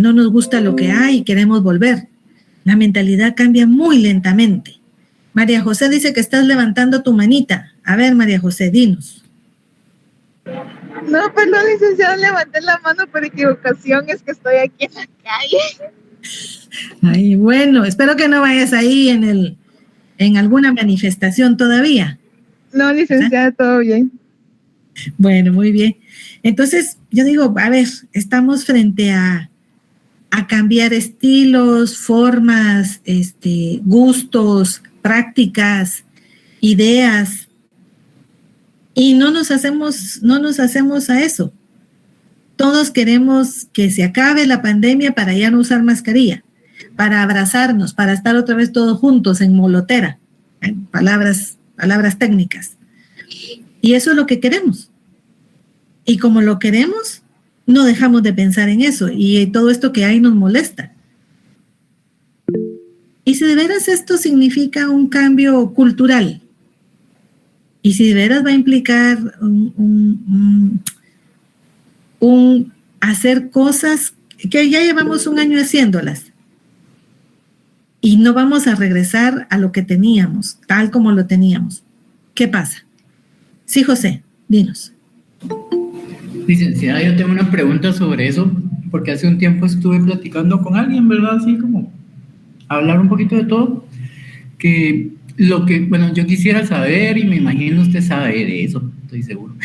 no nos gusta lo que hay y queremos volver. La mentalidad cambia muy lentamente. María José dice que estás levantando tu manita. A ver, María José, dinos. No, perdón, licenciada, levanté la mano por equivocación, es que estoy aquí en la calle. Ay, bueno, espero que no vayas ahí en alguna manifestación todavía. No, licenciada, todo bien. Bueno, muy bien. Entonces, yo digo, a ver, estamos frente a cambiar estilos, formas, gustos, prácticas, ideas, y no nos hacemos a eso. Todos queremos que se acabe la pandemia para ya no usar mascarilla, para abrazarnos, para estar otra vez todos juntos en molotera, palabras técnicas. Y eso es lo que queremos. Y como lo queremos, no dejamos de pensar en eso, y todo esto que hay nos molesta. Y si de veras esto significa un cambio cultural, y si de veras va a implicar un hacer cosas que ya llevamos un año haciéndolas, y no vamos a regresar a lo que teníamos, tal como lo teníamos, ¿qué pasa? Sí, José, dinos. Licenciada, yo tengo una pregunta sobre eso, porque hace un tiempo estuve platicando con alguien, ¿verdad? Así como hablar un poquito de todo, que bueno, yo quisiera saber, y me imagino usted sabe de eso, estoy seguro.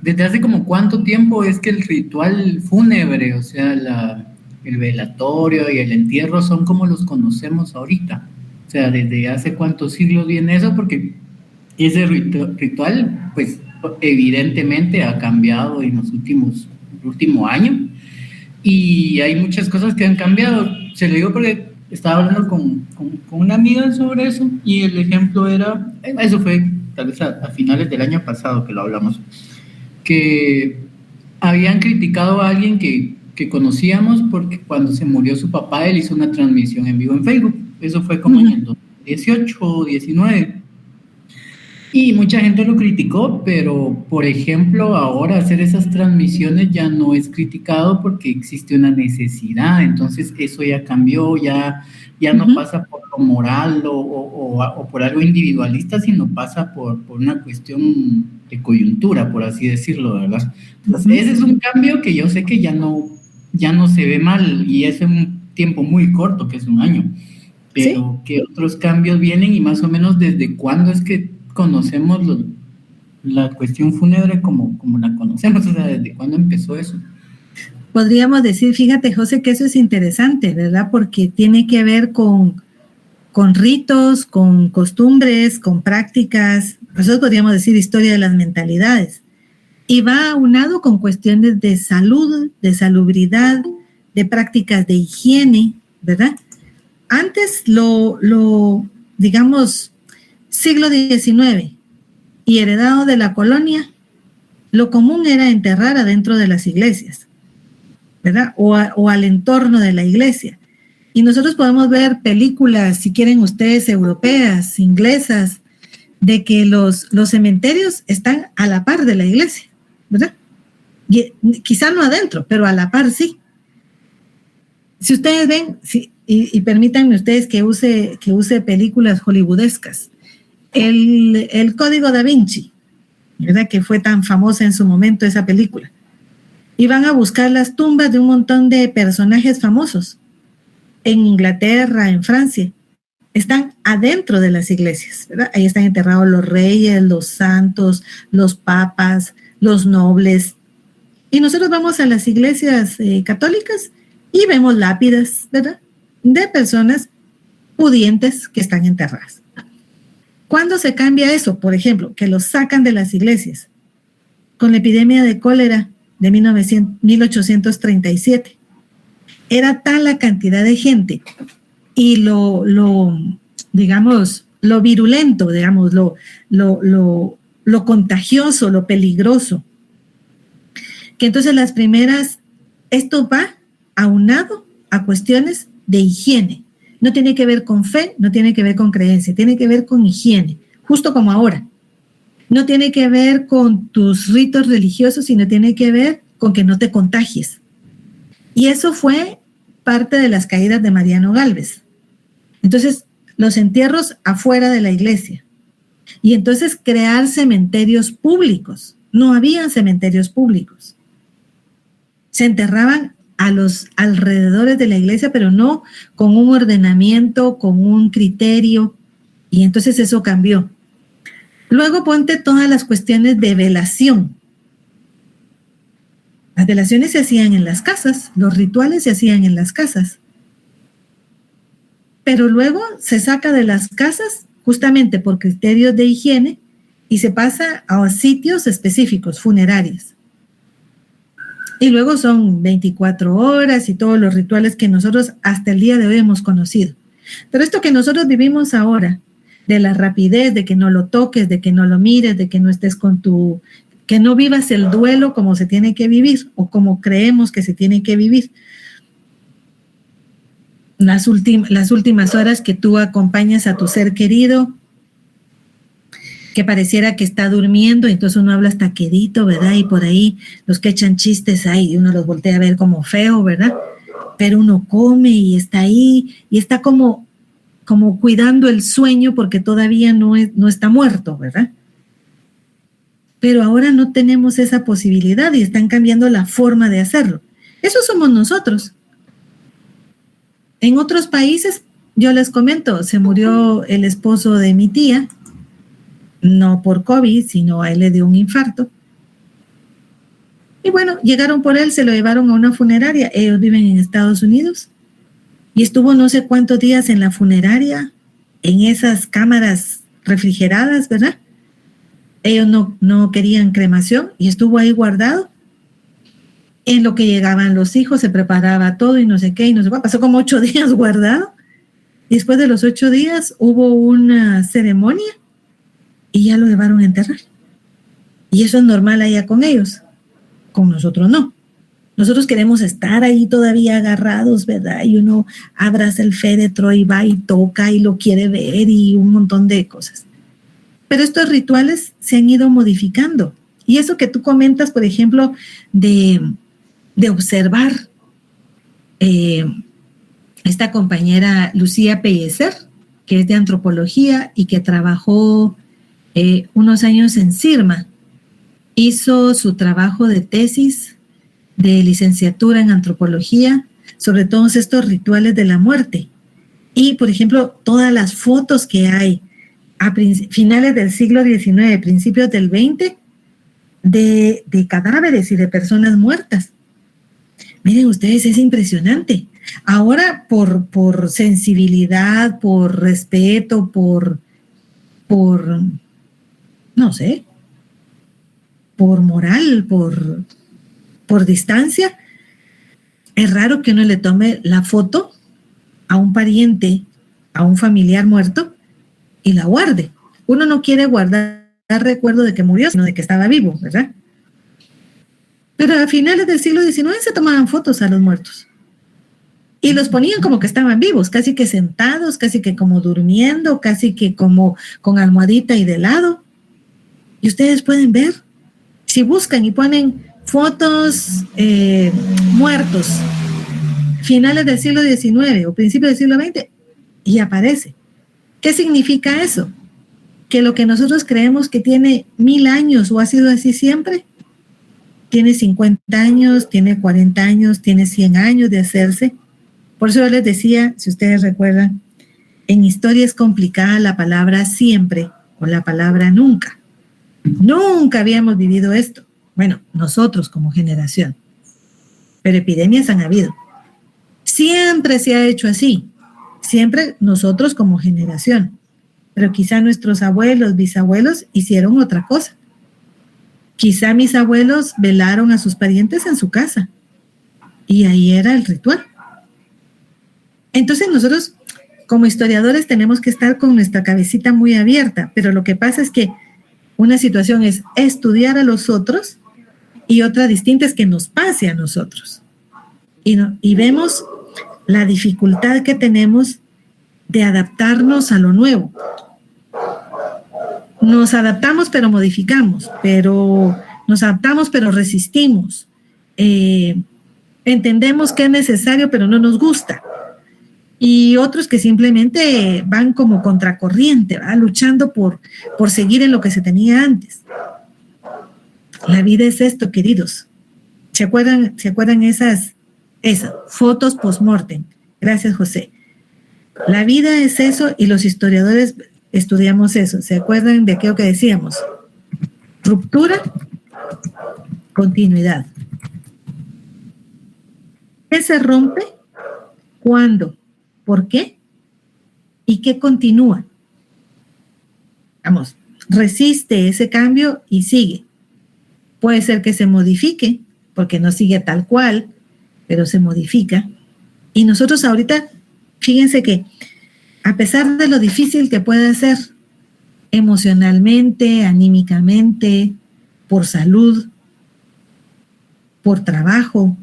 ¿Desde hace como cuánto tiempo es que el ritual fúnebre, o sea, el velatorio y el entierro son como los conocemos ahorita? O sea, ¿desde hace cuántos siglos viene eso? Porque ese ritual, pues, evidentemente ha cambiado en el último año, y hay muchas cosas que han cambiado. Se lo digo porque estaba hablando con una amiga sobre eso, y el ejemplo era, eso fue tal vez a finales del año pasado que lo hablamos, que habían criticado a alguien que conocíamos porque cuando se murió su papá, él hizo una transmisión en vivo en Facebook. Eso fue como en el 2018 o 19. Y mucha gente lo criticó, pero, por ejemplo, ahora hacer esas transmisiones ya no es criticado porque existe una necesidad. Entonces eso ya cambió, ya no pasa por lo moral o por algo individualista, sino pasa por una cuestión de coyuntura, por así decirlo, ¿verdad? Entonces ese es un cambio que yo sé que ya no se ve mal, y es en un tiempo muy corto, que es un año. Pero ¿qué otros cambios vienen, y más o menos desde cuándo es que conocemos la cuestión fúnebre como la conocemos? O sea, ¿desde cuándo empezó eso? Podríamos decir, fíjate, José, que eso es interesante, ¿verdad? Porque tiene que ver con ritos, con costumbres, con prácticas. Nosotros podríamos decir historia de las mentalidades. Y va aunado con cuestiones de salud, de salubridad, de prácticas de higiene, ¿verdad? Antes digamos, siglo XIX y heredado de la colonia, lo común era enterrar adentro de las iglesias, ¿verdad? O al entorno de la iglesia. Y nosotros podemos ver películas, si quieren ustedes, europeas, inglesas, de que los cementerios están a la par de la iglesia, ¿verdad? Y, quizá no adentro, pero a la par sí. Si ustedes ven, y permítanme ustedes que use películas hollywoodescas, el Código Da Vinci, ¿verdad? Que fue tan famosa en su momento esa película. Y van a buscar las tumbas de un montón de personajes famosos en Inglaterra, en Francia. Están adentro de las iglesias, ¿verdad? Ahí están enterrados los reyes, los santos, los papas, los nobles. Y nosotros vamos a las iglesias católicas y vemos lápidas, ¿verdad? De personas pudientes que están enterradas. ¿Cuándo se cambia eso? Por ejemplo, que los sacan de las iglesias con la epidemia de cólera de 1837. Era tal la cantidad de gente y lo virulento, digamos, lo contagioso, lo peligroso, que entonces esto va aunado a cuestiones de higiene. No tiene que ver con fe, no tiene que ver con creencia, tiene que ver con higiene, justo como ahora. No tiene que ver con tus ritos religiosos, sino tiene que ver con que no te contagies. Y eso fue parte de las caídas de Mariano Gálvez. Entonces, los entierros afuera de la iglesia. Y entonces crear cementerios públicos. No había cementerios públicos. Se enterraban a los alrededores de la iglesia, pero no con un ordenamiento, con un criterio. Y entonces eso cambió. Luego ponte todas las cuestiones de velación. Las velaciones se hacían en las casas, los rituales se hacían en las casas. Pero luego se saca de las casas justamente por criterios de higiene y se pasa a sitios específicos, funerarios. Y luego son 24 horas y todos los rituales que nosotros hasta el día de hoy hemos conocido. Pero esto que nosotros vivimos ahora, de la rapidez, de que no lo toques, de que no lo mires, de que no estés que no vivas el duelo como se tiene que vivir o como creemos que se tiene que vivir. Las últimas horas que tú acompañas a tu ser querido, que pareciera que está durmiendo, entonces uno habla hasta quedito, ¿verdad? Y por ahí los que echan chistes ahí, uno los voltea a ver como feo, ¿verdad? Pero uno come y está ahí, y está como cuidando el sueño porque todavía no está muerto, ¿verdad? Pero ahora no tenemos esa posibilidad y están cambiando la forma de hacerlo. Eso somos nosotros. En otros países, yo les comento, se murió el esposo de mi tía, no por COVID, sino a él le dio un infarto. Y bueno, llegaron por él, se lo llevaron a una funeraria. Ellos viven en Estados Unidos. Y estuvo no sé cuántos días en la funeraria, en esas cámaras refrigeradas, ¿verdad? Ellos no querían cremación y estuvo ahí guardado. En lo que llegaban los hijos, se preparaba todo y no sé qué, y no sé cuál. Pasó como 8 días guardado. Y después de los 8 días hubo una ceremonia y ya lo llevaron a enterrar. Y eso es normal allá con ellos. Con nosotros no. Nosotros queremos estar ahí todavía agarrados, ¿verdad? Y uno abraza el féretro y va y toca y lo quiere ver y un montón de cosas. Pero estos rituales se han ido modificando. Y eso que tú comentas, por ejemplo, de observar esta compañera Lucía Pellecer, que es de antropología y que trabajó unos años en CIRMA, hizo su trabajo de tesis de licenciatura en antropología sobre todos estos rituales de la muerte. Y, por ejemplo, todas las fotos que hay a finales del siglo XIX, principios del XX, de cadáveres y de personas muertas. Miren ustedes, es impresionante. Ahora, por sensibilidad, por respeto, por no sé, por moral, por distancia, es raro que uno le tome la foto a un pariente, a un familiar muerto y la guarde. Uno no quiere guardar recuerdo de que murió, sino de que estaba vivo, ¿verdad? Pero a finales del siglo XIX se tomaban fotos a los muertos y los ponían como que estaban vivos, casi que sentados, casi que como durmiendo, casi que como con almohadita y de lado. Y ustedes pueden ver, si buscan y ponen fotos muertos, finales del siglo XIX o principios del siglo XX, y aparece. ¿Qué significa eso? Que lo que nosotros creemos que tiene 1000 años o ha sido así siempre, tiene 50 años, tiene 40 años, tiene 100 años de hacerse. Por eso yo les decía, si ustedes recuerdan, en historia es complicada la palabra siempre o la palabra nunca. Nunca habíamos vivido esto. Bueno, nosotros como generación. Pero epidemias han habido. Siempre se ha hecho así. Siempre nosotros como generación. Pero quizá nuestros abuelos, bisabuelos hicieron otra cosa. Quizá mis abuelos velaron a sus parientes en su casa. Y ahí era el ritual. Entonces nosotros como historiadores tenemos que estar con nuestra cabecita muy abierta. Pero lo que pasa es que una situación es estudiar a los otros y otra distinta es que nos pase a nosotros. Y vemos la dificultad que tenemos de adaptarnos a lo nuevo. Nos adaptamos pero modificamos, pero nos adaptamos pero resistimos. entendemos que es necesario, pero no nos gusta. Y otros que simplemente van como contracorriente, ¿va? Luchando por seguir en lo que se tenía antes. La vida es esto, queridos. ¿Se acuerdan esas fotos post-mortem? Gracias, José. La vida es eso y los historiadores estudiamos eso. ¿Se acuerdan de aquello que decíamos? Ruptura, continuidad. ¿Qué se rompe? ¿Cuándo? ¿Por qué? ¿Y qué continúa? Vamos, resiste ese cambio y sigue. Puede ser que se modifique, porque no sigue tal cual, pero se modifica. Y nosotros ahorita, fíjense que a pesar de lo difícil que puede ser emocionalmente, anímicamente, por salud, por trabajo,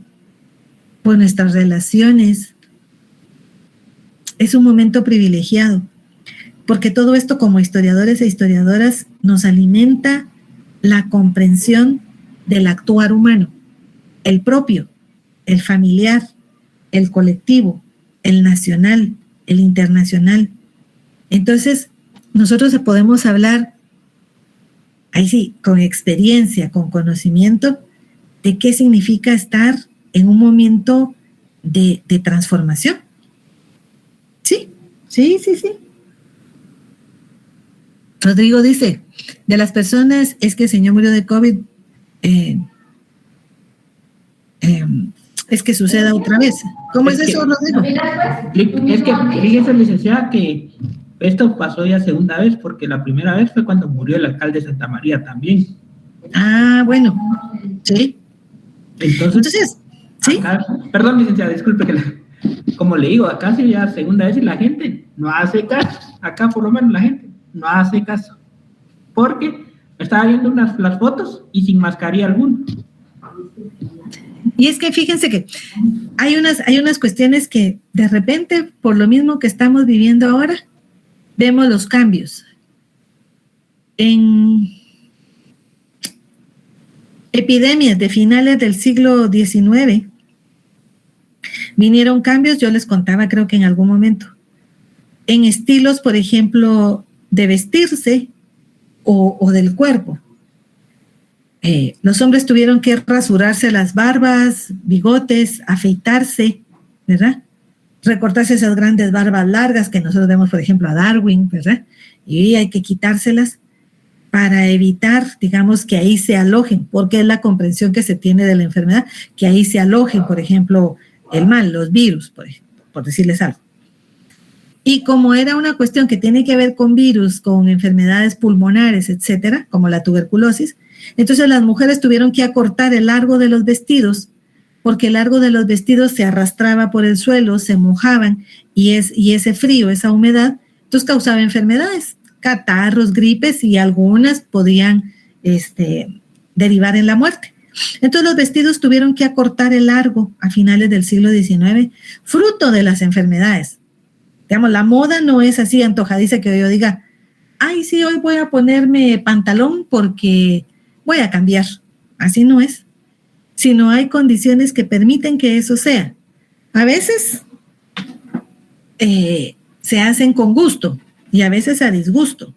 por nuestras relaciones, es un momento privilegiado, porque todo esto como historiadores e historiadoras nos alimenta la comprensión del actuar humano, el propio, el familiar, el colectivo, el nacional, el internacional. Entonces, nosotros podemos hablar, ahí sí, con experiencia, con conocimiento, de qué significa estar en un momento de transformación. Sí. Rodrigo dice, de las personas es que el señor murió de COVID, es que suceda otra vez. ¿Cómo es eso, Rodrigo? Es que fíjese, licenciada, que esto pasó ya segunda vez, porque la primera vez fue cuando murió el alcalde de Santa María también. Ah, bueno, sí. Entonces ¿sí? Acá, perdón, licenciada, disculpe que como le digo, acá sí ya segunda vez y la gente no hace caso. Acá por lo menos la gente no hace caso. Porque estaba viendo las fotos y sin mascarilla alguna. Y es que fíjense que hay unas cuestiones que de repente, por lo mismo que estamos viviendo ahora, vemos los cambios. En epidemias de finales del siglo XIX, vinieron cambios, yo les contaba creo que en algún momento, en estilos, por ejemplo, de vestirse o del cuerpo. Los hombres tuvieron que rasurarse las barbas, bigotes, afeitarse, ¿verdad? Recortarse esas grandes barbas largas que nosotros vemos, por ejemplo, a Darwin, ¿verdad? Y hay que quitárselas para evitar, digamos, que ahí se alojen, porque es la comprensión que se tiene de la enfermedad, que ahí se alojen, por ejemplo, el mal, los virus, por decirles algo. Y como era una cuestión que tiene que ver con virus, con enfermedades pulmonares, etcétera, como la tuberculosis, entonces las mujeres tuvieron que acortar el largo de los vestidos, porque el largo de los vestidos se arrastraba por el suelo, se mojaban, y ese frío, esa humedad, entonces causaba enfermedades, catarros, gripes, y algunas podían derivar en la muerte. Entonces los vestidos tuvieron que acortar el largo a finales del siglo XIX, fruto de las enfermedades. Digamos, la moda no es así antojadiza que yo diga, ay, sí, hoy voy a ponerme pantalón porque voy a cambiar. Así no es. Sino hay condiciones que permiten que eso sea. A veces se hacen con gusto y a veces a disgusto.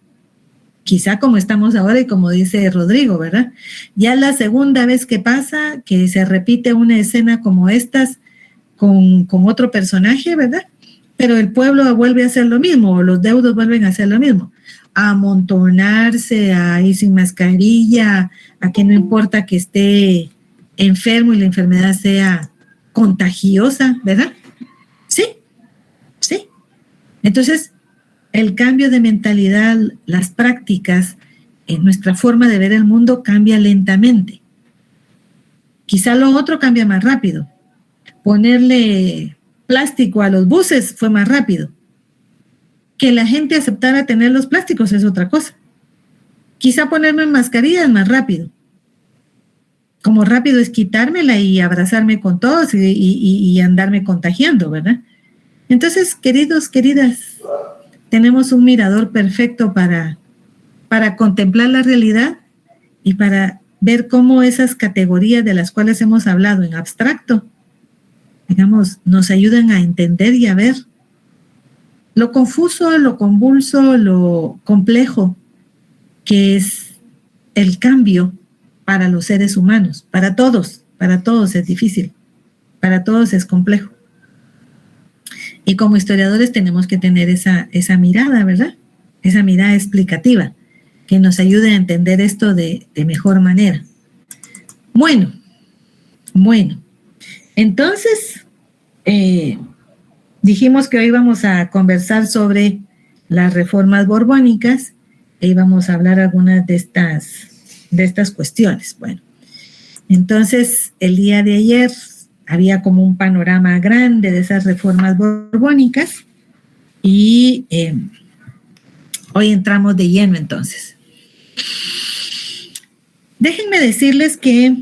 Quizá como estamos ahora y como dice Rodrigo, ¿verdad? Ya la segunda vez que pasa, que se repite una escena como estas con otro personaje, ¿verdad? Pero el pueblo vuelve a hacer lo mismo, o los deudos vuelven a hacer lo mismo, a amontonarse, a ir sin mascarilla, a que no importa que esté enfermo y la enfermedad sea contagiosa, ¿verdad? Sí. Entonces, el cambio de mentalidad, las prácticas, nuestra forma de ver el mundo cambia lentamente. Quizá lo otro cambia más rápido. Ponerle plástico a los buses fue más rápido. Que la gente aceptara tener los plásticos es otra cosa. Quizá ponerme mascarilla es más rápido. Como rápido es quitármela y abrazarme con todos y andarme contagiando, ¿verdad? Entonces, queridos, queridas, tenemos un mirador perfecto para contemplar la realidad y para ver cómo esas categorías de las cuales hemos hablado en abstracto digamos, nos ayudan a entender y a ver lo confuso, lo convulso, lo complejo que es el cambio para los seres humanos, para todos es difícil, para todos es complejo. Y como historiadores tenemos que tener esa mirada, ¿verdad? Esa mirada explicativa que nos ayude a entender esto de mejor manera. Bueno, entonces dijimos que hoy vamos a conversar sobre las reformas borbónicas e íbamos a hablar algunas de estas cuestiones. Bueno, entonces el día de ayer había como un panorama grande de esas reformas borbónicas y hoy entramos de lleno entonces. Déjenme decirles que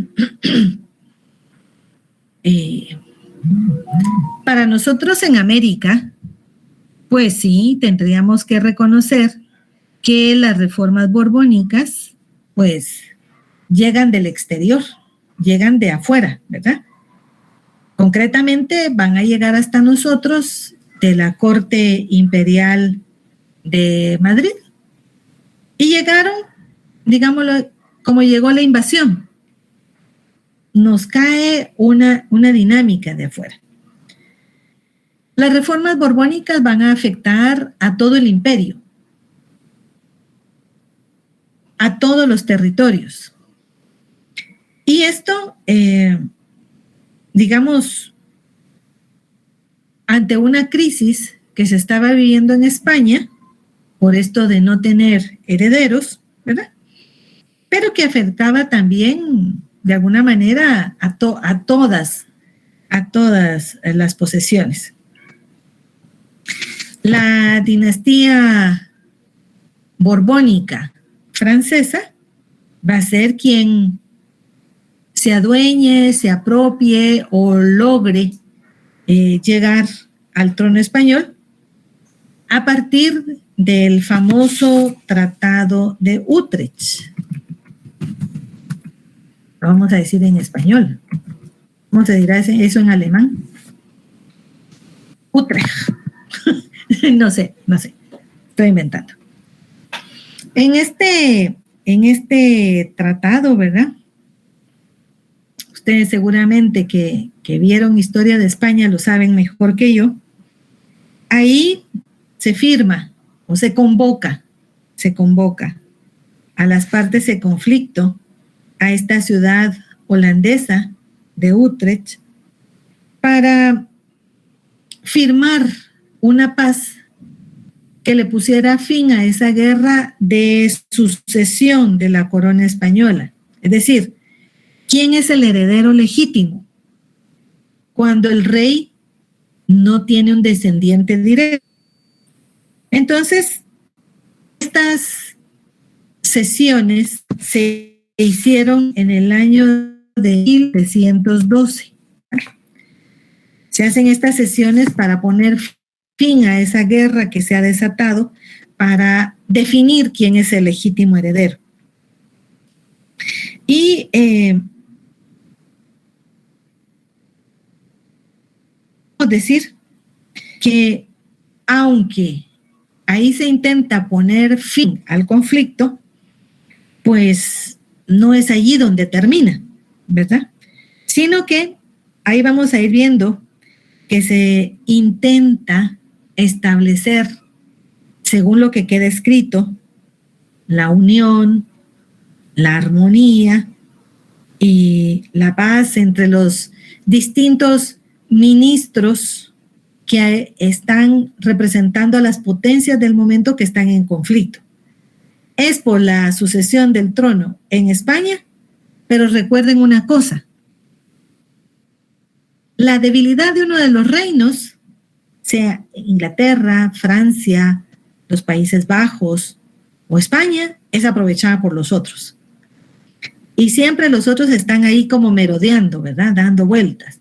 para nosotros en América, pues sí, tendríamos que reconocer que las reformas borbónicas, pues, llegan del exterior, llegan de afuera, ¿verdad? Concretamente van a llegar hasta nosotros de la Corte Imperial de Madrid y llegaron, digámoslo, como llegó la invasión. Nos cae una dinámica de afuera. Las reformas borbónicas van a afectar a todo el imperio, a todos los territorios. Y esto, digamos, ante una crisis que se estaba viviendo en España, por esto de no tener herederos, ¿verdad? Pero que afectaba también, de alguna manera, a todas las posesiones. La dinastía borbónica francesa va a ser quien se adueñe, se apropie o logre llegar al trono español a partir del famoso Tratado de Utrecht. Lo vamos a decir en español. ¿Cómo se dirá eso en alemán? Utrecht. No sé. Estoy inventando. En este tratado, ¿verdad? Ustedes seguramente que vieron Historia de España lo saben mejor que yo. Ahí se firma o se convoca a las partes de conflicto a esta ciudad holandesa de Utrecht para firmar una paz que le pusiera fin a esa guerra de sucesión de la corona española. Es decir, ¿quién es el heredero legítimo? Cuando el rey no tiene un descendiente directo. Entonces, estas sesiones se hicieron en el año de 1712. Se hacen estas sesiones para poner fin a esa guerra que se ha desatado, para definir quién es el legítimo heredero. Y decir que aunque ahí se intenta poner fin al conflicto, pues no es allí donde termina, ¿verdad? Sino que ahí vamos a ir viendo que se intenta establecer, según lo que queda escrito, la unión, la armonía y la paz entre los distintos ministros que están representando a las potencias del momento que están en conflicto. Es por la sucesión del trono en España, pero recuerden una cosa: la debilidad de uno de los reinos, sea Inglaterra, Francia, los Países Bajos o España, es aprovechada por los otros. Y siempre los otros están ahí como merodeando, ¿verdad? Dando vueltas.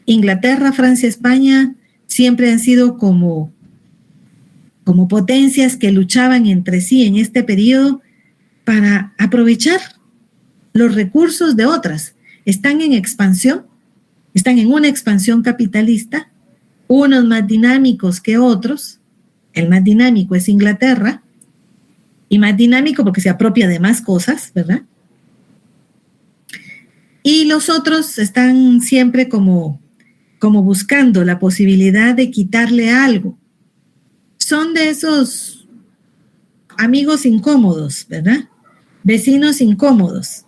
Inglaterra, Francia, España siempre han sido como potencias que luchaban entre sí en este periodo para aprovechar los recursos de otras. Están en expansión están en una expansión capitalista, unos más dinámicos que otros. El más dinámico es Inglaterra, y más dinámico porque se apropia de más cosas, ¿verdad? Y los otros están siempre como buscando la posibilidad de quitarle algo. Son de esos amigos incómodos, ¿verdad? Vecinos incómodos,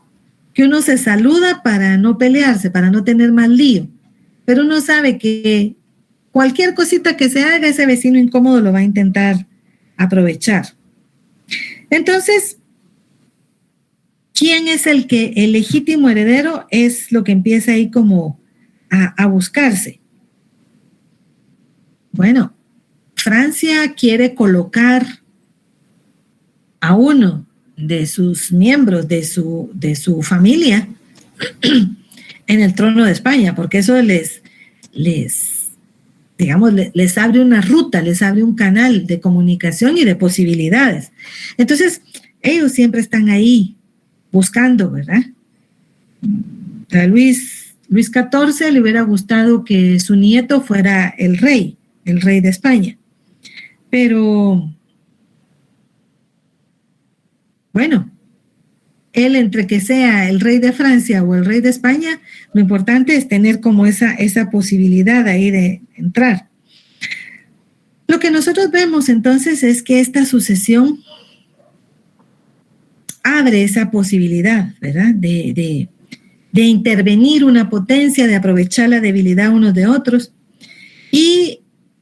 que uno se saluda para no pelearse, para no tener más lío, pero uno sabe que cualquier cosita que se haga, ese vecino incómodo lo va a intentar aprovechar. Entonces, ¿quién es el legítimo heredero? Es lo que empieza ahí como a buscarse. Bueno, Francia quiere colocar a uno de sus miembros de su familia en el trono de España, porque eso les abre una ruta, les abre un canal de comunicación y de posibilidades. Entonces, ellos siempre están ahí buscando, ¿verdad? A Luis XIV le hubiera gustado que su nieto fuera el rey de España. Pero, bueno, él entre que sea el rey de Francia o el rey de España, lo importante es tener como esa posibilidad ahí de entrar. Lo que nosotros vemos entonces es que esta sucesión abre esa posibilidad, ¿verdad? De intervenir una potencia, de aprovechar la debilidad unos de otros. Y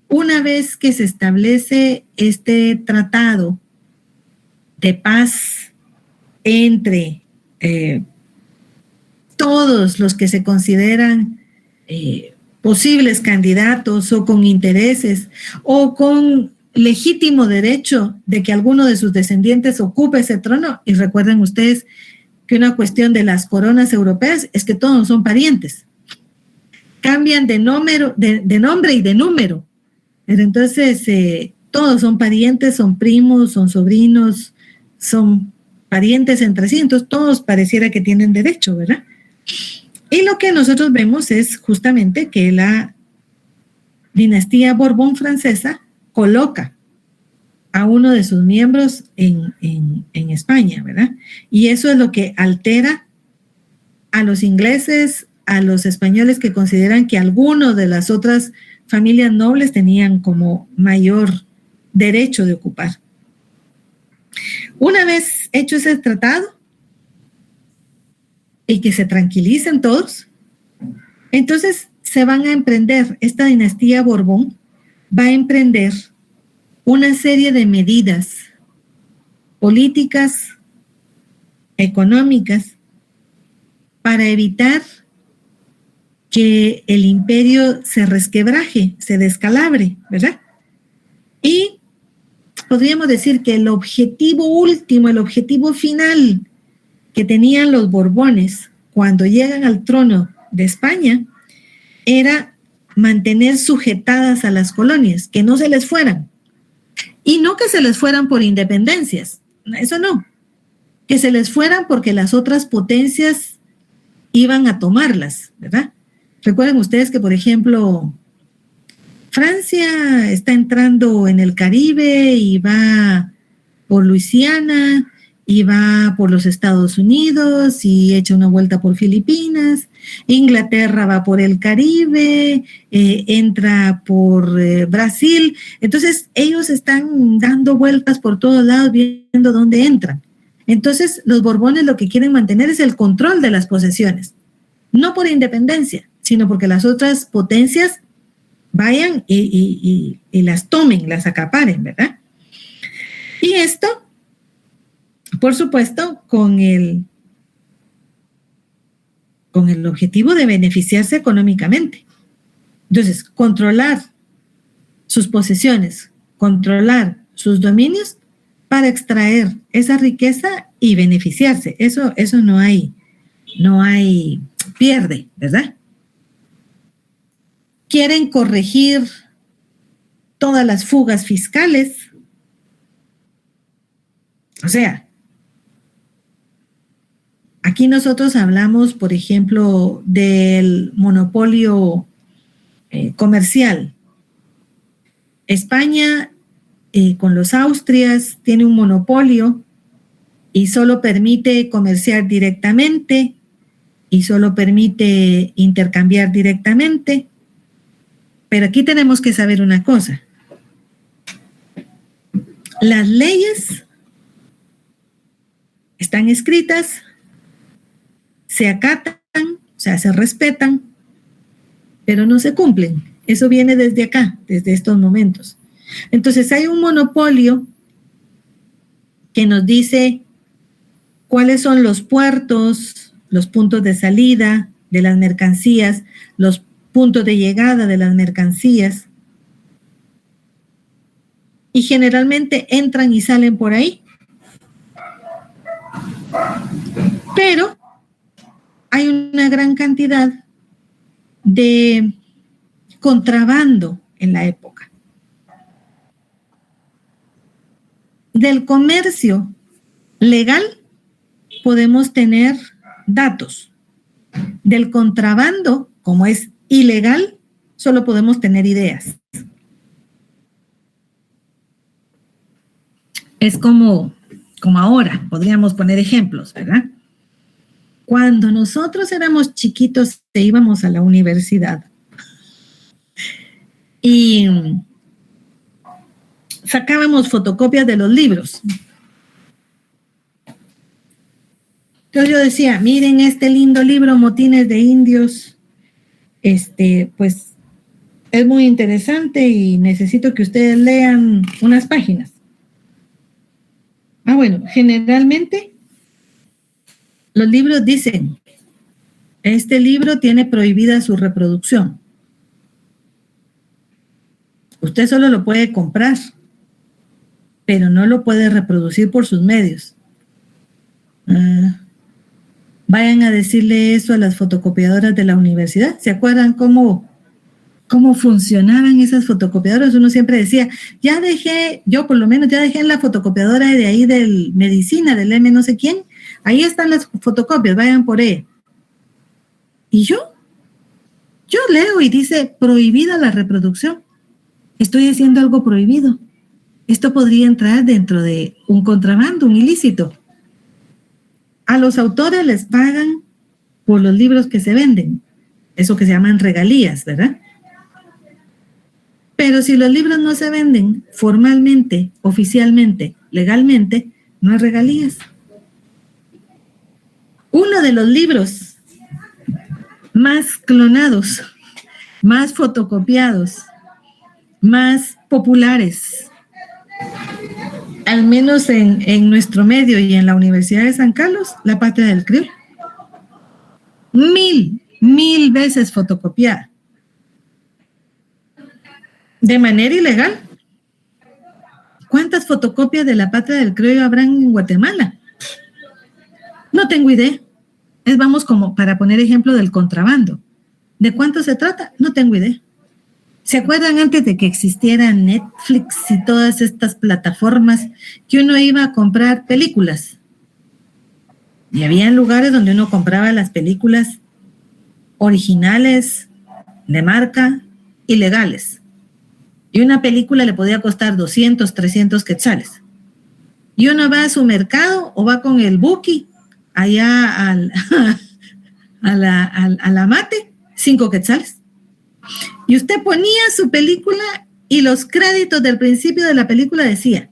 una vez que se establece este tratado de paz entre todos los que se consideran posibles candidatos o con intereses o con legítimo derecho de que alguno de sus descendientes ocupe ese trono, y recuerden ustedes que una cuestión de las coronas europeas es que todos son parientes, cambian de nombre y de número, pero entonces todos son parientes, son primos, son sobrinos, son parientes entre sí, entonces todos pareciera que tienen derecho, ¿verdad? Y lo que nosotros vemos es justamente que la dinastía Borbón francesa coloca a uno de sus miembros en España, ¿verdad? Y eso es lo que altera a los ingleses, a los españoles que consideran que algunos de las otras familias nobles tenían como mayor derecho de ocupar. Una vez hecho ese tratado y que se tranquilicen todos, entonces se van a emprender, esta dinastía Borbón va a emprender una serie de medidas políticas, económicas, para evitar que el imperio se resquebraje, se descalabre, ¿verdad? Y podríamos decir que el objetivo último, el objetivo final que tenían los Borbones cuando llegan al trono de España era mantener sujetadas a las colonias, que no se les fueran. Y no que se les fueran por independencias, eso no, que se les fueran porque las otras potencias iban a tomarlas, ¿verdad? Recuerden ustedes que, por ejemplo, Francia está entrando en el Caribe y va por Luisiana y va por los Estados Unidos y echa una vuelta por Filipinas. Inglaterra va por el Caribe, entra por Brasil. Entonces, ellos están dando vueltas por todos lados viendo dónde entran. Entonces, los Borbones lo que quieren mantener es el control de las posesiones, no por independencia, sino porque las otras potencias vayan y las tomen, las acaparen, ¿verdad? Y esto, por supuesto, con el objetivo de beneficiarse económicamente. Entonces, controlar sus posesiones, controlar sus dominios para extraer esa riqueza y beneficiarse. Eso no hay pierde, ¿verdad? Quieren corregir todas las fugas fiscales. O sea, Aquí nosotros hablamos, por ejemplo, del monopolio comercial. España, con los Austrias, tiene un monopolio y solo permite comerciar directamente y solo permite intercambiar directamente. Pero aquí tenemos que saber una cosa. Las leyes están escritas, se acatan, o sea, se respetan, pero no se cumplen. Eso viene desde acá, desde estos momentos. Entonces hay un monopolio que nos dice cuáles son los puertos, los puntos de salida de las mercancías, los puntos de llegada de las mercancías. Y generalmente entran y salen por ahí. Pero hay una gran cantidad de contrabando en la época. Del comercio legal podemos tener datos. Del contrabando, como es ilegal, solo podemos tener ideas. Es como ahora, podríamos poner ejemplos, ¿verdad? Cuando nosotros éramos chiquitos e íbamos a la universidad y sacábamos fotocopias de los libros. Entonces yo decía, miren este lindo libro, Motines de Indios, pues es muy interesante y necesito que ustedes lean unas páginas. Bueno, generalmente los libros dicen, este libro tiene prohibida su reproducción. Usted solo lo puede comprar, pero no lo puede reproducir por sus medios. Vayan a decirle eso a las fotocopiadoras de la universidad. ¿Se acuerdan cómo funcionaban esas fotocopiadoras? Uno siempre decía, yo por lo menos ya dejé en la fotocopiadora de ahí del medicina, del M no sé quién, ahí están las fotocopias, vayan por ella. Y yo leo y dice, prohibida la reproducción. Estoy haciendo algo prohibido. Esto podría entrar dentro de un contrabando, un ilícito. A los autores les pagan por los libros que se venden, eso que se llaman regalías, ¿verdad? Pero si los libros no se venden formalmente, oficialmente, legalmente, no hay regalías. Uno de los libros más clonados, más fotocopiados, más populares, al menos en nuestro medio y en la Universidad de San Carlos, La Patria del Criollo. 1000 veces fotocopiada. De manera ilegal. ¿Cuántas fotocopias de La Patria del Criollo habrán en Guatemala? No tengo idea. Vamos como para poner ejemplo del contrabando. ¿De cuánto se trata? No tengo idea. ¿Se acuerdan antes de que existiera Netflix y todas estas plataformas que uno iba a comprar películas? Y había lugares donde uno compraba las películas originales, de marca, ilegales. Y una película le podía costar 200, 300 quetzales. Y uno va a su mercado o va con el Buki allá a la mate, 5 quetzales. Y usted ponía su película y los créditos del principio de la película decía,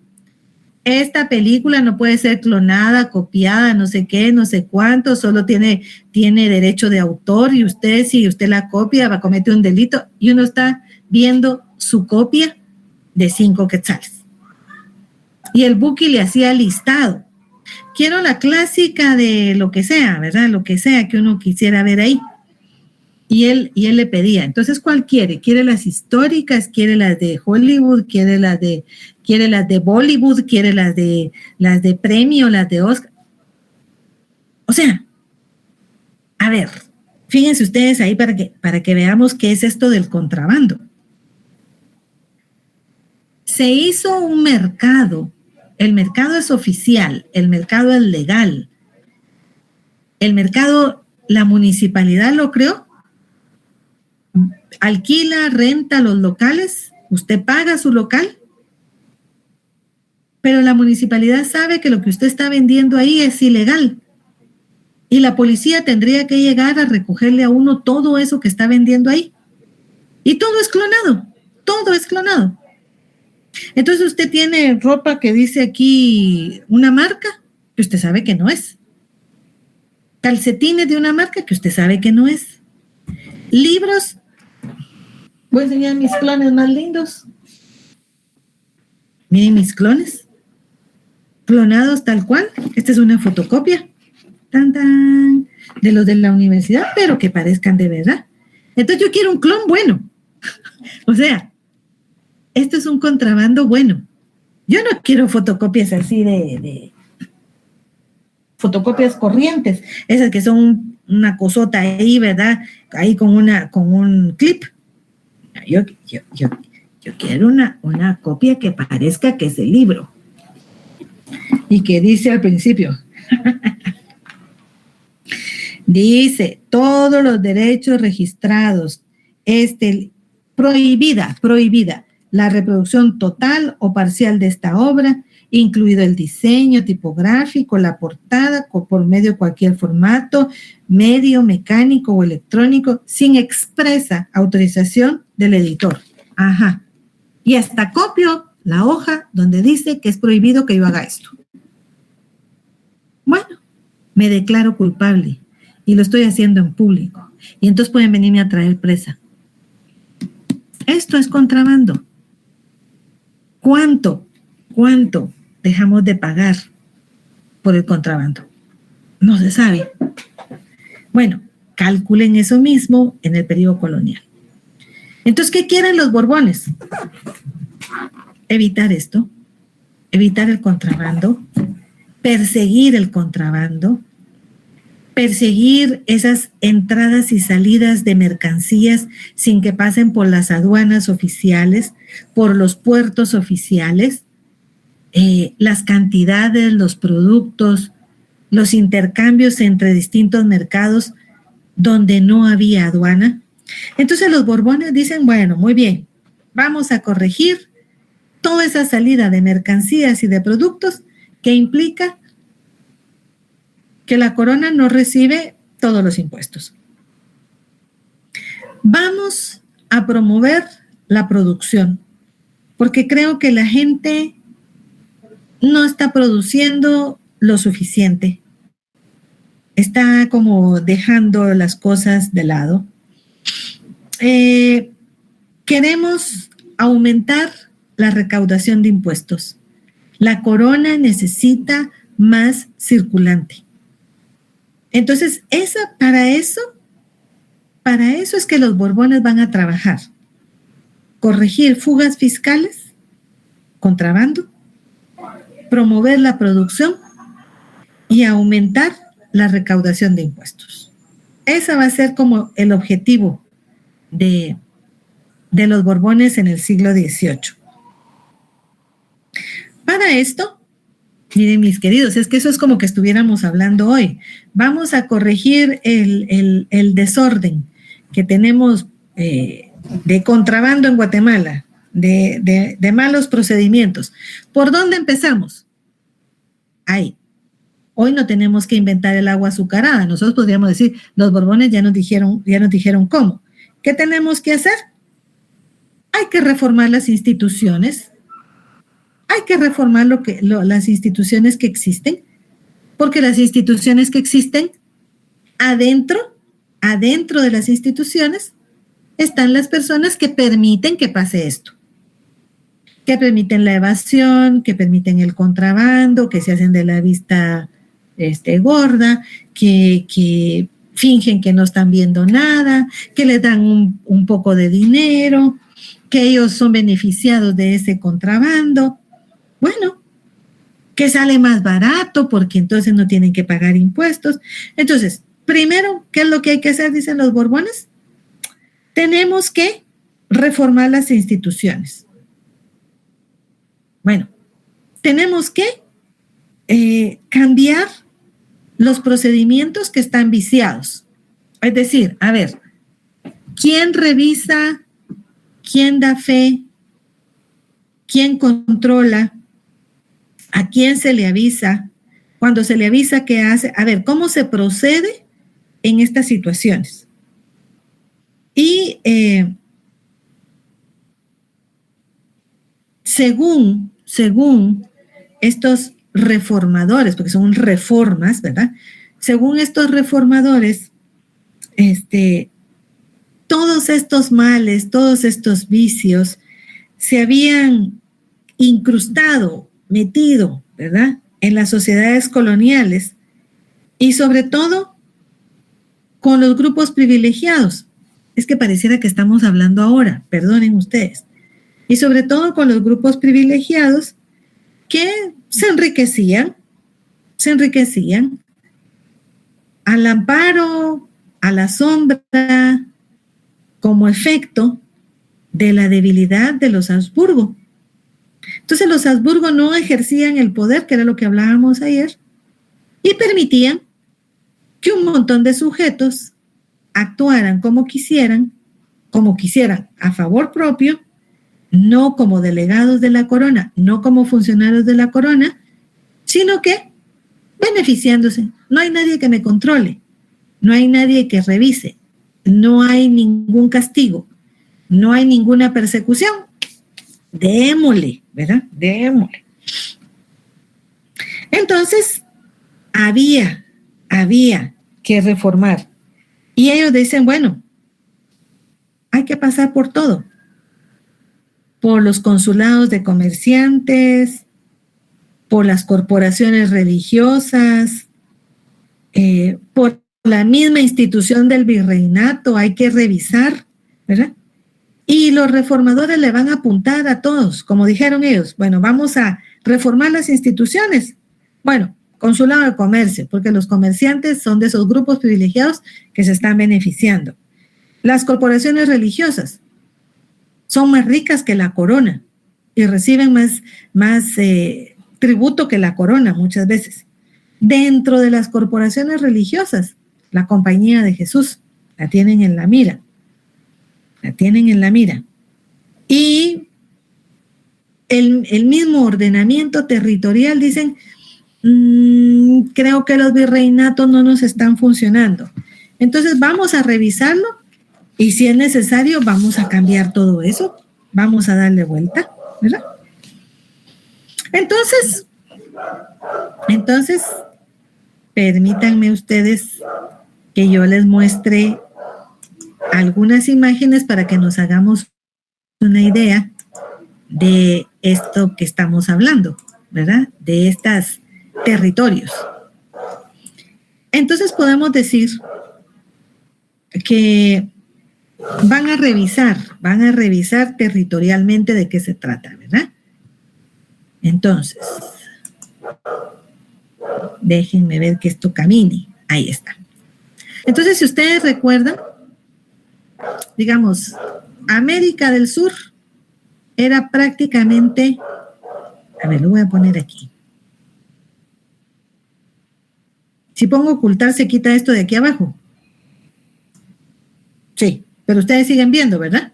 esta película no puede ser clonada, copiada, no sé qué, no sé cuánto, solo tiene derecho de autor y usted, si usted la copia, va a cometer un delito. Y uno está viendo su copia de 5 quetzales. Y el Buki le hacía listado. Quiero la clásica de lo que sea, ¿verdad? Lo que sea que uno quisiera ver ahí. Y él le pedía. Entonces, ¿cuál quiere? ¿Quiere las históricas? ¿Quiere las de Hollywood? ¿Quiere las de Bollywood? ¿Quiere las de premio? ¿Las de Oscar? O sea, a ver, fíjense ustedes ahí para que veamos qué es esto del contrabando. Se hizo un mercado. El mercado es oficial, el mercado es legal. El mercado, la municipalidad lo creó, alquila, renta los locales, usted paga su local, pero la municipalidad sabe que lo que usted está vendiendo ahí es ilegal. Y la policía tendría que llegar a recogerle a uno todo eso que está vendiendo ahí. Y todo es clonado, todo es clonado. Entonces usted tiene ropa que dice aquí una marca que usted sabe que no es. Calcetines de una marca que usted sabe que no es. Libros. Voy a enseñar mis clones más lindos. Miren mis clones. Clonados tal cual. Esta es una fotocopia. Tan, tan. De los de la universidad, pero que parezcan de verdad. Entonces yo quiero un clon bueno. O sea, esto es un contrabando bueno. Yo no quiero fotocopias así de fotocopias corrientes, esas que son una cosota ahí, ¿verdad? Ahí con un clip. Yo quiero una copia que parezca que es el libro. Y que dice al principio, dice, todos los derechos registrados, prohibida la reproducción total o parcial de esta obra, incluido el diseño tipográfico, la portada, por medio de cualquier formato, medio, mecánico o electrónico, sin expresa autorización del editor. Ajá. Y hasta copio la hoja donde dice que es prohibido que yo haga esto. Bueno, me declaro culpable y lo estoy haciendo en público. Y entonces pueden venirme a traer presa. Esto es contrabando. ¿Cuánto dejamos de pagar por el contrabando? No se sabe. Bueno, calculen eso mismo en el periodo colonial. Entonces, ¿qué quieren los Borbones? Evitar esto, evitar el contrabando, perseguir el contrabando, perseguir esas entradas y salidas de mercancías sin que pasen por las aduanas oficiales, por los puertos oficiales, las cantidades, los productos, los intercambios entre distintos mercados donde no había aduana. Entonces los Borbones dicen, bueno, muy bien, vamos a corregir toda esa salida de mercancías y de productos que implica que la corona no recibe todos los impuestos. Vamos a promover la producción, porque creo que la gente no está produciendo lo suficiente. Está como dejando las cosas de lado. Queremos aumentar la recaudación de impuestos. La corona necesita más circulante. Entonces, para eso es que los Borbones van a trabajar. Corregir fugas fiscales, contrabando, promover la producción y aumentar la recaudación de impuestos. Ese va a ser como el objetivo de los Borbones en el siglo XVIII. Para esto, miren mis queridos, es que eso es como que estuviéramos hablando hoy. Vamos a corregir el desorden que tenemos de contrabando en Guatemala, de malos procedimientos. ¿Por dónde empezamos? Ahí. Hoy no tenemos que inventar el agua azucarada. Nosotros podríamos decir, los Borbones ya nos dijeron cómo. ¿Qué tenemos que hacer? Hay que reformar las instituciones. Hay que reformar las instituciones que existen, porque las instituciones que existen, adentro de las instituciones, están las personas que permiten que pase esto, que permiten la evasión, que permiten el contrabando, que se hacen de la vista gorda, que fingen que no están viendo nada, que les dan un poco de dinero, que ellos son beneficiados de ese contrabando. Bueno, que sale más barato porque entonces no tienen que pagar impuestos. Entonces, primero, ¿qué es lo que hay que hacer? Dicen los Borbones. Tenemos que reformar las instituciones. Bueno, tenemos que cambiar los procedimientos que están viciados. Es decir, a ver, ¿quién revisa? ¿Quién da fe? ¿Quién controla? ¿A quién se le avisa? Cuando se le avisa, ¿qué hace? A ver, ¿cómo se procede en estas situaciones? Y según estos reformadores, porque son reformas, ¿verdad? Según estos reformadores, todos estos males, todos estos vicios se habían incrustado, metido, ¿verdad?, en las sociedades coloniales y sobre todo con los grupos privilegiados. Es que pareciera que estamos hablando ahora, perdonen ustedes. Y sobre todo con los grupos privilegiados que se enriquecían al amparo, a la sombra, como efecto de la debilidad de los Habsburgo. Entonces los Habsburgo no ejercían el poder, que era lo que hablábamos ayer, y permitían que un montón de sujetos actuaran como quisieran a favor propio, no como delegados de la corona, no como funcionarios de la corona, sino que beneficiándose. No hay nadie que me controle, no hay nadie que revise, no hay ningún castigo, no hay ninguna persecución. Démosle, ¿verdad? Démosle. Entonces, había que reformar. Y ellos dicen, bueno, hay que pasar por todo. Por los consulados de comerciantes, por las corporaciones religiosas, por la misma institución del virreinato, hay que revisar, ¿verdad? Y los reformadores le van a apuntar a todos, como dijeron ellos, bueno, vamos a reformar las instituciones. Bueno, consulado de comercio, porque los comerciantes son de esos grupos privilegiados que se están beneficiando. Las corporaciones religiosas son más ricas que la corona y reciben más tributo que la corona muchas veces. Dentro de las corporaciones religiosas, la Compañía de Jesús la tienen en la mira. Y el mismo ordenamiento territorial dicen, creo que los virreinatos no nos están funcionando. Entonces vamos a revisarlo y si es necesario vamos a cambiar todo eso, vamos a darle vuelta, ¿verdad? Entonces, permítanme ustedes que yo les muestre algunas imágenes para que nos hagamos una idea de esto que estamos hablando, ¿verdad? De estos territorios. Entonces podemos decir que van a revisar territorialmente de qué se trata, ¿verdad? Entonces, déjenme ver que esto camine. Ahí está. Entonces, si ustedes recuerdan, digamos, América del Sur era prácticamente, a ver, lo voy a poner aquí. Si pongo ocultar, se quita esto de aquí abajo. Sí, pero ustedes siguen viendo, ¿verdad?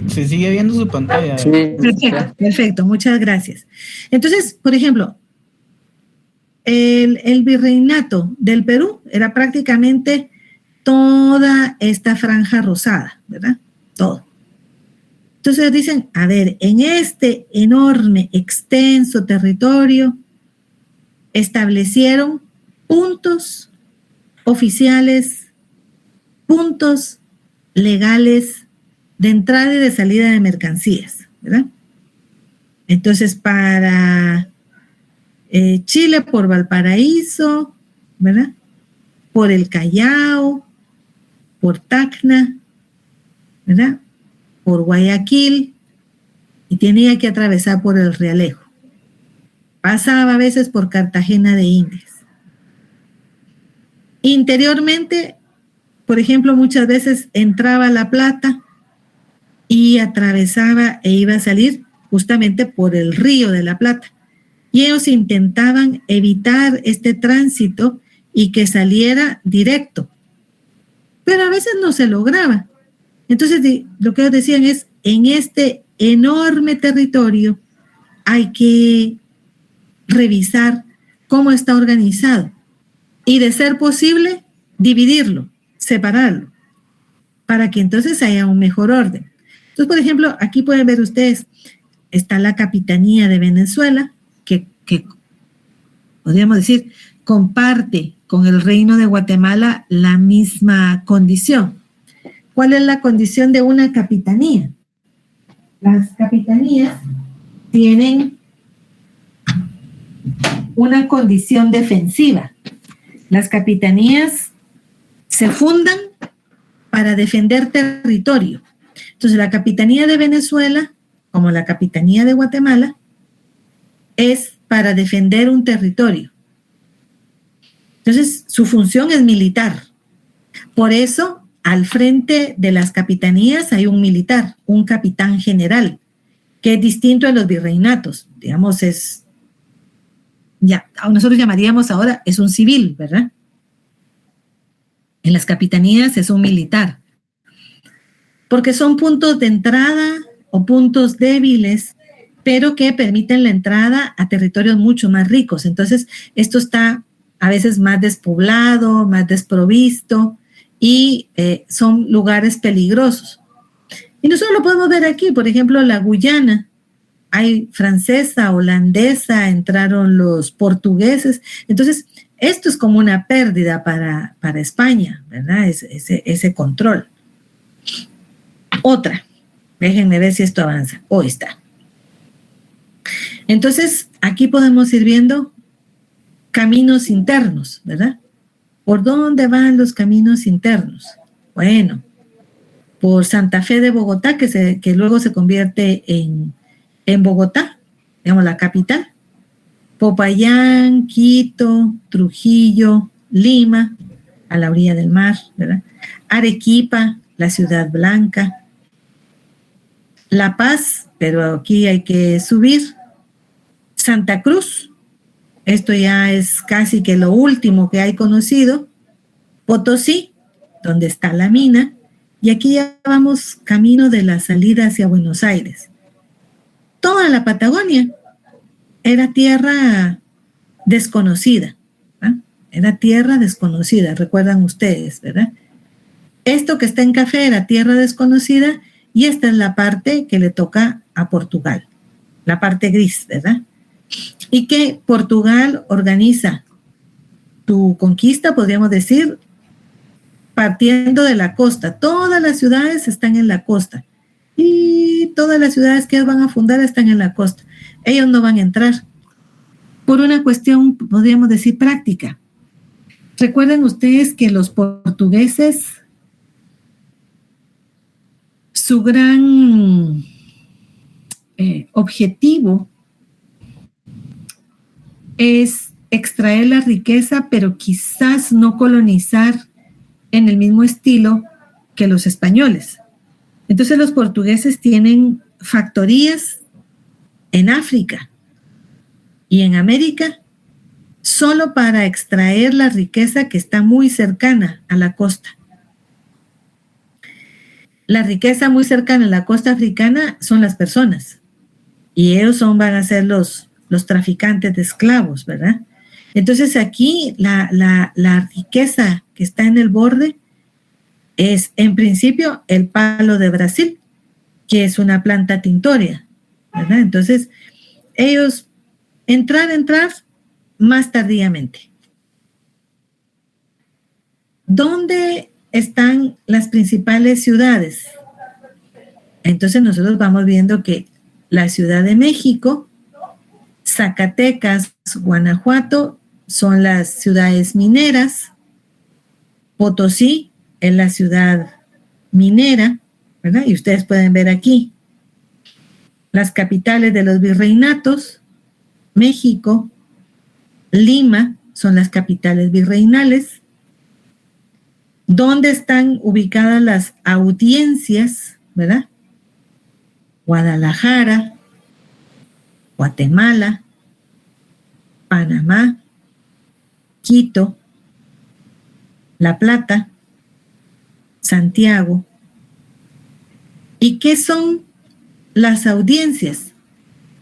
Se sigue viendo su pantalla. Sí. Perfecto, muchas gracias. Entonces, por ejemplo, el virreinato del Perú era prácticamente toda esta franja rosada, ¿verdad? Todo. Entonces dicen, a ver, en este enorme, extenso territorio establecieron puntos oficiales, puntos legales de entrada y de salida de mercancías, ¿verdad? Entonces, para Chile por Valparaíso, ¿verdad? Por el Callao, por Tacna, ¿verdad? Por Guayaquil, y tenía que atravesar por el Realejo. Pasaba a veces por Cartagena de Indias. Interiormente, por ejemplo, muchas veces entraba La Plata y atravesaba e iba a salir justamente por el río de la Plata. y ellos intentaban evitar este tránsito y que saliera directo, pero a veces no se lograba. Entonces, lo que ellos decían es, en este enorme territorio hay que revisar cómo está organizado y, de ser posible, dividirlo, separarlo, para que entonces haya un mejor orden. Entonces, por ejemplo, aquí pueden ver ustedes, está la Capitanía de Venezuela, que podríamos decir, comparte con el Reino de Guatemala la misma condición. ¿Cuál es la condición de una capitanía? Las capitanías tienen una condición defensiva. Las capitanías se fundan para defender territorio. Entonces, la Capitanía de Venezuela, como la Capitanía de Guatemala, es para defender un territorio. Entonces, su función es militar. Por eso, al frente de las capitanías hay un militar, un capitán general, que es distinto a los virreinatos. Digamos, nosotros llamaríamos ahora, es un civil, ¿verdad? En las capitanías es un militar. Porque son puntos de entrada o puntos débiles, pero que permiten la entrada a territorios mucho más ricos. Entonces, esto está a veces más despoblado, más desprovisto, y son lugares peligrosos. Y nosotros lo podemos ver aquí, por ejemplo, la Guyana. Hay francesa, holandesa, entraron los portugueses. Entonces, esto es como una pérdida para España, ¿verdad? Ese control. Otra, déjenme ver si esto avanza. Está. Entonces, aquí podemos ir viendo caminos internos, ¿verdad? ¿Por dónde van los caminos internos? Bueno, por Santa Fe de Bogotá, que luego se convierte en Bogotá, digamos la capital. Popayán, Quito, Trujillo, Lima, a la orilla del mar, ¿verdad? Arequipa, la Ciudad Blanca. La Paz, pero aquí hay que subir. Santa Cruz, esto ya es casi que lo último que hay conocido. Potosí, donde está la mina, y aquí ya vamos camino de la salida hacia Buenos Aires. Toda la Patagonia era tierra desconocida, ¿verdad? Era tierra desconocida, recuerdan ustedes, ¿verdad? Esto que está en café era tierra desconocida, y esta es la parte que le toca a Portugal, la parte gris, ¿verdad? Y que Portugal organiza tu conquista, podríamos decir, partiendo de la costa. Todas las ciudades están en la costa, y todas las ciudades que ellos van a fundar están en la costa. Ellos no van a entrar por una cuestión, podríamos decir, práctica. Recuerden ustedes que los portugueses, su gran objetivo es extraer la riqueza, pero quizás no colonizar en el mismo estilo que los españoles. Entonces los portugueses tienen factorías en África y en América solo para extraer la riqueza que está muy cercana a la costa. La riqueza muy cercana a la costa africana son las personas, y ellos van a ser los traficantes de esclavos, ¿verdad? Entonces aquí la riqueza que está en el borde es, en principio, el palo de Brasil, que es una planta tintoria, ¿verdad? Entonces, ellos entrar más tardíamente. ¿Dónde están las principales ciudades? Entonces nosotros vamos viendo que la Ciudad de México, Zacatecas, Guanajuato son las ciudades mineras. Potosí es la ciudad minera, ¿verdad? Y ustedes pueden ver aquí las capitales de los virreinatos. México, Lima son las capitales virreinales. ¿Dónde están ubicadas las audiencias, verdad? Guadalajara, Guatemala, Panamá, Quito, La Plata, Santiago. ¿Y qué son las audiencias?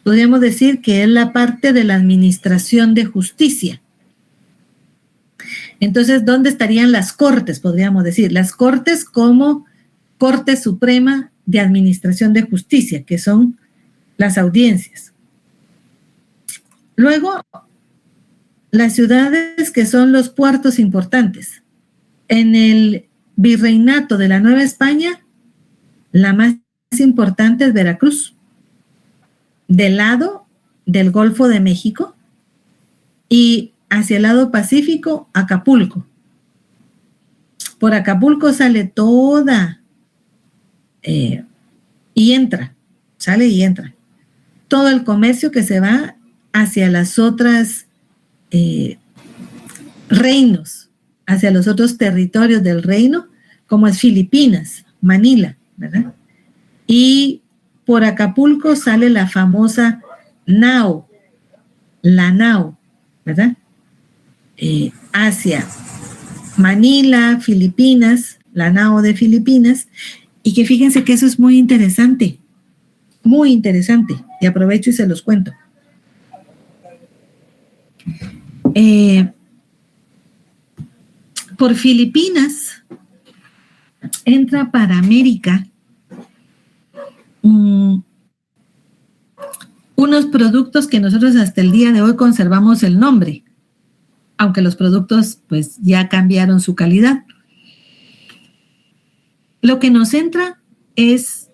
Podríamos decir que es la parte de la administración de justicia. Entonces, ¿dónde estarían las cortes? Podríamos decir, las cortes como Corte Suprema de Administración de Justicia, que son las audiencias. Luego, las ciudades que son los puertos importantes. En el virreinato de la Nueva España, la más importante es Veracruz, del lado del Golfo de México, y hacia el lado Pacífico, Acapulco. Por Acapulco sale toda, y entra, sale y entra, todo el comercio que se va hacia las otras reinos, hacia los otros territorios del reino, como es Filipinas, Manila, ¿verdad? Y por Acapulco sale la famosa nao, la nao, ¿verdad? Hacia Manila, Filipinas, la nao de Filipinas, y que fíjense que eso es muy interesante, y aprovecho y se los cuento. Por Filipinas entra para América unos productos que nosotros hasta el día de hoy conservamos el nombre, aunque los productos pues ya cambiaron su calidad. Lo que nos entra es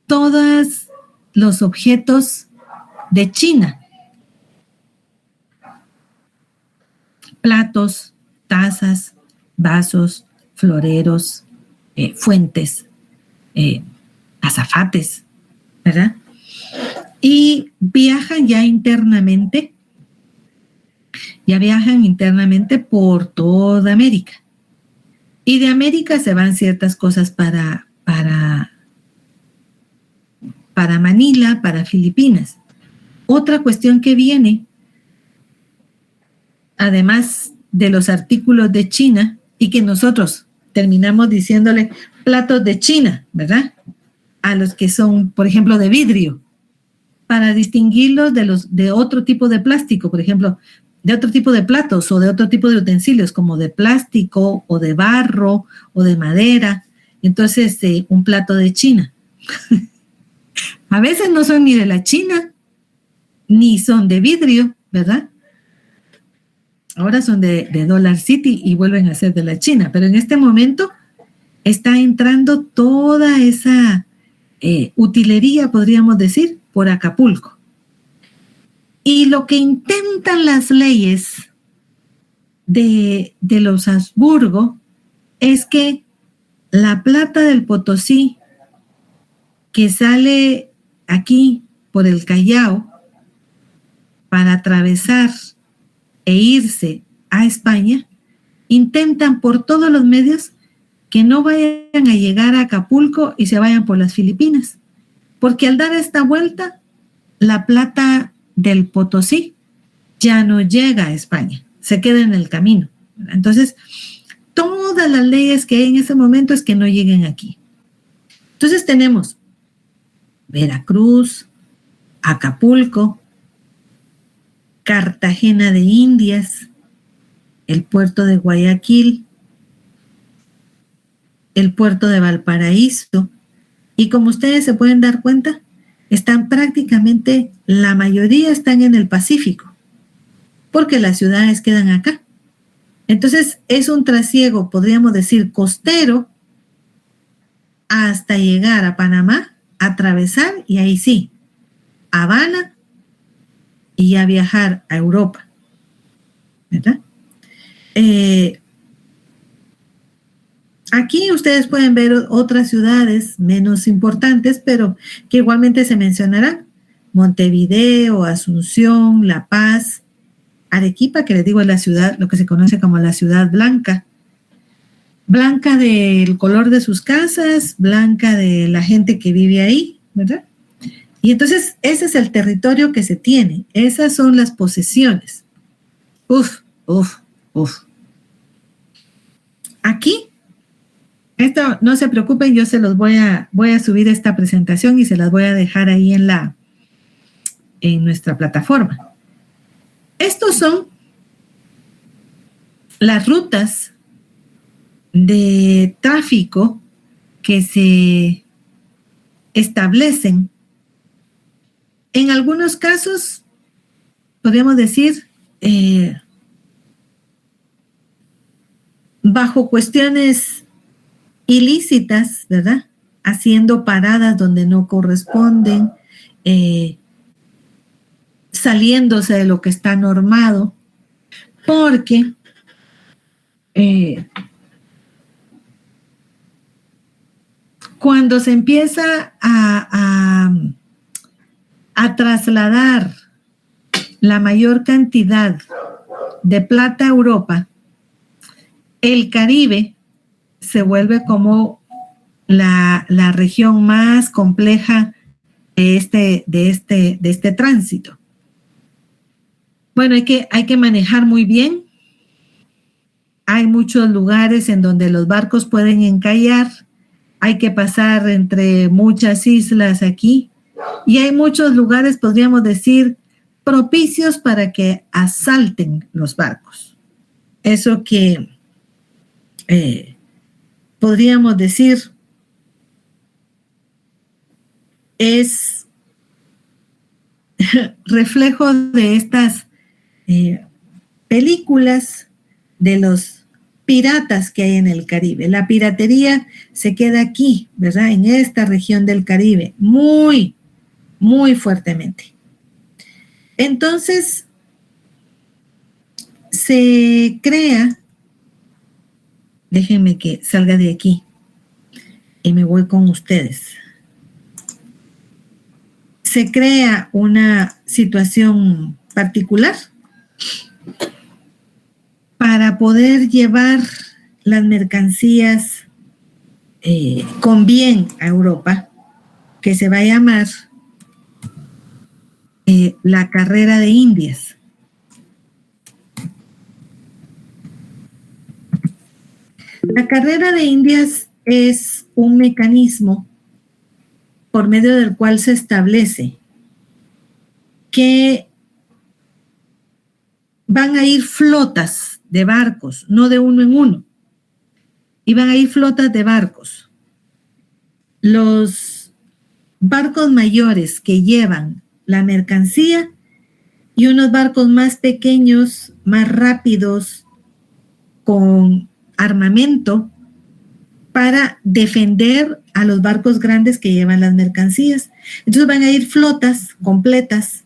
todos los objetos de China, platos, tazas, vasos, floreros, fuentes, azafates, ¿verdad? Y viajan ya internamente por toda América. Y de América se van ciertas cosas para Manila, para Filipinas. Otra cuestión que viene, además de los artículos de China, y que nosotros terminamos diciéndole platos de China, ¿verdad? A los que son, por ejemplo, de vidrio, para distinguirlos de otro tipo de plástico, por ejemplo, de otro tipo de platos o de otro tipo de utensilios, como de plástico o de barro o de madera. Entonces, un plato de China. A veces no son ni de la China, ni son de vidrio, ¿verdad? Ahora son de Dollar City y vuelven a ser de la China, pero en este momento está entrando toda esa utilería, podríamos decir, por Acapulco. Y lo que intentan las leyes de los Habsburgo es que la plata del Potosí que sale aquí por el Callao para atravesar e irse a España, intentan por todos los medios que no vayan a llegar a Acapulco y se vayan por las Filipinas, porque al dar esta vuelta, la plata del Potosí ya no llega a España, se queda en el camino. Entonces, todas las leyes que hay en ese momento es que no lleguen aquí. Entonces tenemos Veracruz, Acapulco, Cartagena de Indias, el puerto de Guayaquil, el puerto de Valparaíso, y como ustedes se pueden dar cuenta, están prácticamente, la mayoría están en el Pacífico, porque las ciudades quedan acá. Entonces, es un trasiego, podríamos decir, costero, hasta llegar a Panamá, atravesar, y ahí sí, Habana, y ya viajar a Europa, ¿verdad? Aquí ustedes pueden ver otras ciudades menos importantes, pero que igualmente se mencionarán. Montevideo, Asunción, La Paz, Arequipa, que les digo es la ciudad, lo que se conoce como la ciudad blanca. Blanca del color de sus casas, blanca de la gente que vive ahí, ¿verdad? Y entonces ese es el territorio que se tiene, esas son las posesiones. Uf. Aquí, esto no se preocupen, yo se los voy a subir esta presentación y se las voy a dejar ahí en nuestra plataforma. Estos son las rutas de tráfico que se establecen. En algunos casos, podríamos decir, bajo cuestiones ilícitas, ¿verdad? Haciendo paradas donde no corresponden, saliéndose de lo que está normado, porque cuando se empieza a trasladar la mayor cantidad de plata a Europa, el Caribe se vuelve como la región más compleja de este tránsito. Bueno, hay que manejar muy bien. Hay muchos lugares en donde los barcos pueden encallar. Hay que pasar entre muchas islas aquí. Y hay muchos lugares, podríamos decir, propicios para que asalten los barcos. Eso que podríamos decir es reflejo de estas películas de los piratas que hay en el Caribe. La piratería se queda aquí, ¿verdad? En esta región del Caribe, muy, muy fuertemente. Entonces, se crea, déjenme que salga de aquí y me voy con ustedes. Se crea una situación particular para poder llevar las mercancías con bien a Europa, que se va a llamar la carrera de Indias. La carrera de Indias es un mecanismo por medio del cual se establece que van a ir flotas de barcos, no de uno en uno, y van a ir flotas de barcos. Los barcos mayores que llevan la mercancía y unos barcos más pequeños, más rápidos, con armamento para defender a los barcos grandes que llevan las mercancías. Entonces van a ir flotas completas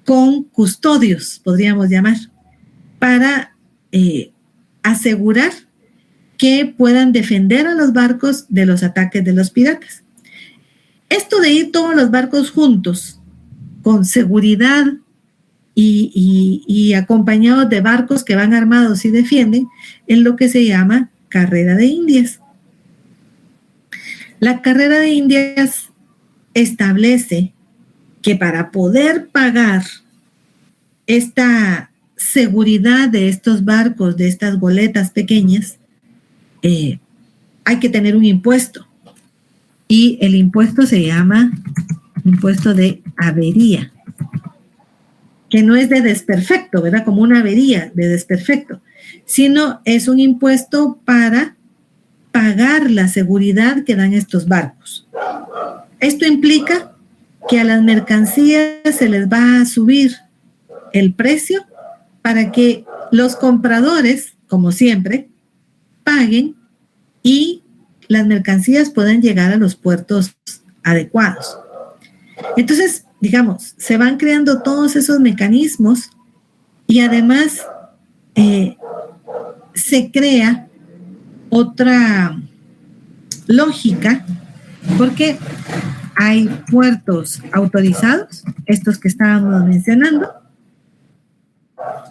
con custodios, podríamos llamar, para asegurar que puedan defender a los barcos de los ataques de los piratas. Esto de ir todos los barcos juntos, con seguridad y acompañados de barcos que van armados y defienden, es lo que se llama carrera de Indias. La carrera de Indias establece que para poder pagar esta seguridad de estos barcos, de estas goletas pequeñas, hay que tener un impuesto. Y el impuesto se llama impuesto de avería, que no es de desperfecto, ¿verdad? Como una avería de desperfecto, sino es un impuesto para pagar la seguridad que dan estos barcos. Esto implica que a las mercancías se les va a subir el precio para que los compradores, como siempre, paguen y las mercancías puedan llegar a los puertos adecuados. Entonces, digamos, se van creando todos esos mecanismos y además se crea otra lógica porque hay puertos autorizados, estos que estábamos mencionando,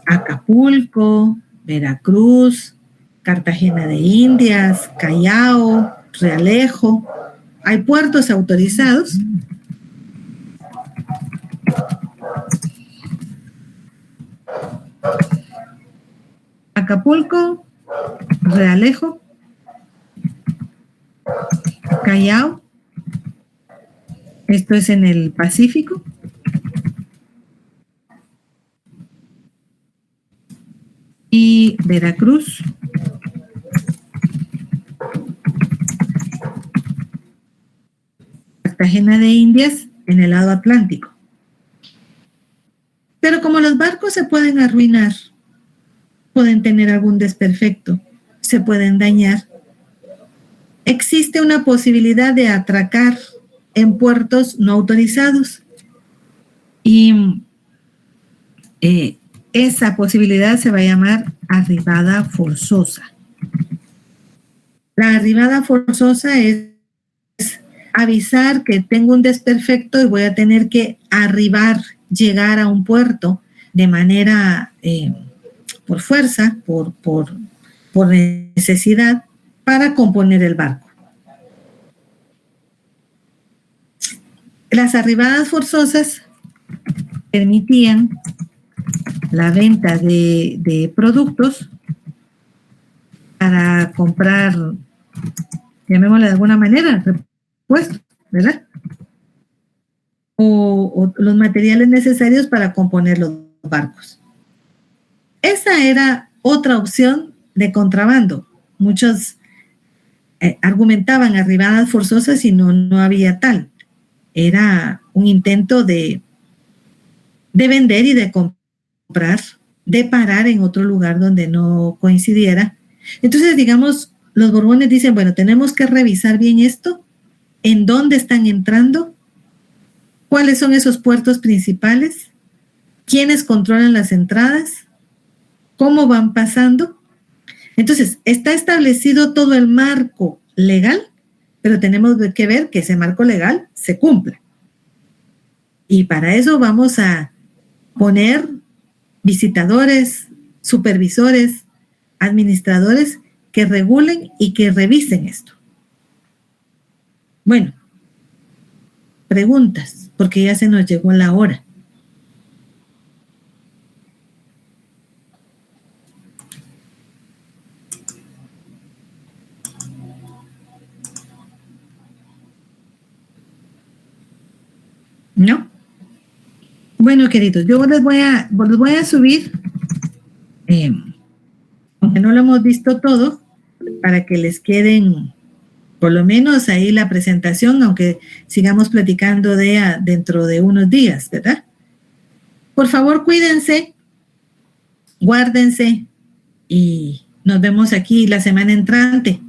Acapulco, Veracruz, Cartagena de Indias, Callao, Realejo. Hay puertos autorizados Acapulco, Realejo, Callao, esto es en el Pacífico, y Veracruz, Cartagena de Indias en el lado Atlántico. Pero como los barcos se pueden arruinar, pueden tener algún desperfecto, se pueden dañar, existe una posibilidad de atracar en puertos no autorizados y esa posibilidad se va a llamar arribada forzosa. La arribada forzosa es avisar que tengo un desperfecto y voy a tener que arribar, llegar a un puerto de manera por fuerza, por necesidad, para componer el barco. Las arribadas forzosas permitían la venta de productos para comprar, llamémosle de alguna manera, repuestos, ¿verdad? O los materiales necesarios para componer los barcos. Esa era otra opción de contrabando. Muchos argumentaban arribadas forzosas y no había tal. Era un intento de vender y de comprar, de parar en otro lugar donde no coincidiera. Entonces, digamos, los Borbones dicen, bueno, tenemos que revisar bien esto, en dónde están entrando, cuáles son esos puertos principales, quiénes controlan las entradas, cómo van pasando. Entonces, está establecido todo el marco legal, pero tenemos que ver que ese marco legal se cumpla. Y para eso vamos a poner visitadores, supervisores, administradores que regulen y que revisen esto. Bueno, preguntas, porque ya se nos llegó la hora. ¿No? Bueno, queridos, yo les voy a subir, aunque no lo hemos visto todo, para que les queden por lo menos ahí la presentación, aunque sigamos platicando dentro de unos días, ¿verdad? Por favor, cuídense, guárdense y nos vemos aquí la semana entrante.